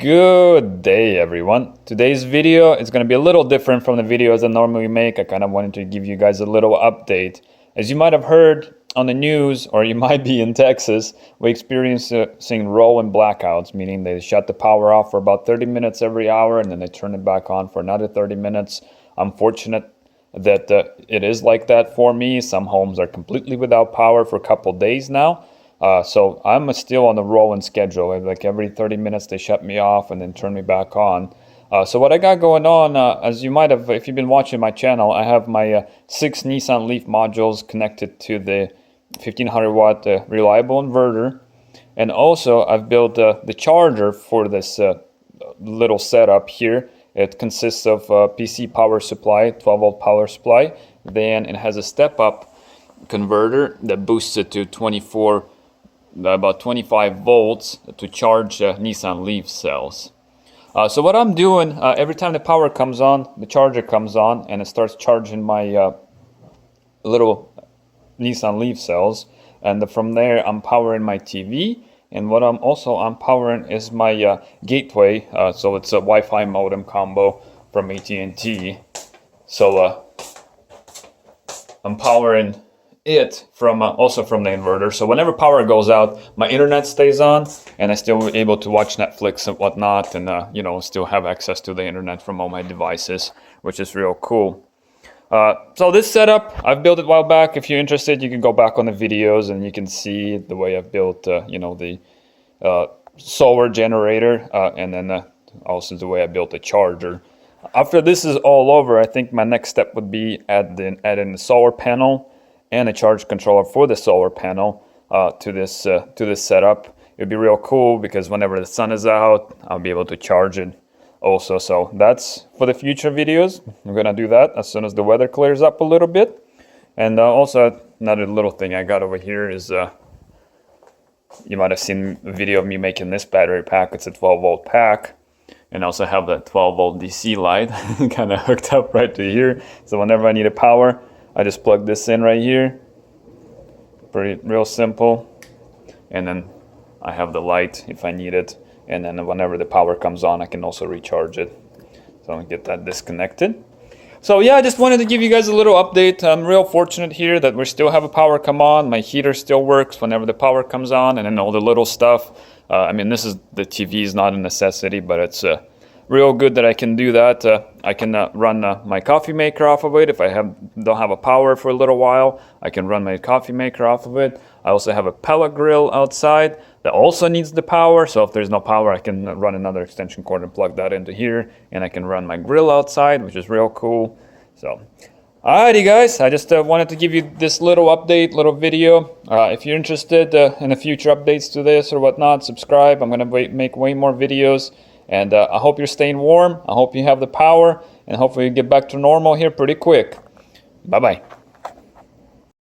Good day, everyone. Today's video is going to be a little different from the videos I normally make. I kind of wanted to give you guys a little update. As you might have heard on the news, or you might be in Texas, we experiencing rolling blackouts, meaning they shut the power off for about 30 minutes every hour and then they turn it back on for another 30 minutes. I'm fortunate that it is like that for me. Some homes are completely without power for a couple days now. So I'm still on the rolling schedule. Like every 30 minutes they shut me off and then turn me back on. So what I got going on, as you might have, if you've been watching my channel, I have my 6 Nissan Leaf modules connected to the 1500 watt reliable inverter. And also I've built the charger for this little setup here. It consists of a PC power supply, 12 volt power supply. Then it has a step up converter that boosts it to about 25 volts to charge Nissan Leaf cells. So what I'm doing, every time the power comes on, the charger comes on and it starts charging my little Nissan Leaf cells. And from there I'm powering my TV. And what I'm powering is my gateway. So it's a Wi-Fi modem combo from AT&T. So I'm powering it from also from the inverter. So whenever power goes out, my internet stays on and I still able to watch Netflix and whatnot, and you know, still have access to the internet from all my devices, which is real cool. So this setup, I've built it a while back. If you're interested, you can go back on the videos and you can see the way I've built you know, the solar generator and then also the way I built the charger. After this is all over, I think my next step would be adding the solar panel and a charge controller for the solar panel to this setup. It'd be real cool because whenever the sun is out, I'll be able to charge it also. So that's for the future videos. I'm gonna do that as soon as the weather clears up a little bit. And also another little thing I got over here is you might have seen a video of me making this battery pack. It's a 12 volt pack, and I also have that 12 volt DC light kind of hooked up right to here. So whenever I need a power, I just plug this in right here. Real simple. And then I have the light if I need it. And then whenever the power comes on, I can also recharge it. So I'm gonna get that disconnected. So yeah, I just wanted to give you guys a little update. I'm real fortunate here that we still have a power come on. My heater still works whenever the power comes on, and then all the little stuff. I mean, the TV is not a necessity, but it's real good that I can do that. I can run my coffee maker off of it. If I don't have a power for a little while, I can run my coffee maker off of it. I also have a pellet grill outside that also needs the power. So if there's no power, I can run another extension cord and plug that into here, and I can run my grill outside, which is real cool. So alrighty guys, I just wanted to give you this little update, little video. If you're interested in the future updates to this or whatnot, subscribe. I'm gonna make way more videos. And I hope you're staying warm. I hope you have the power, and hopefully you get back to normal here pretty quick. Bye-bye.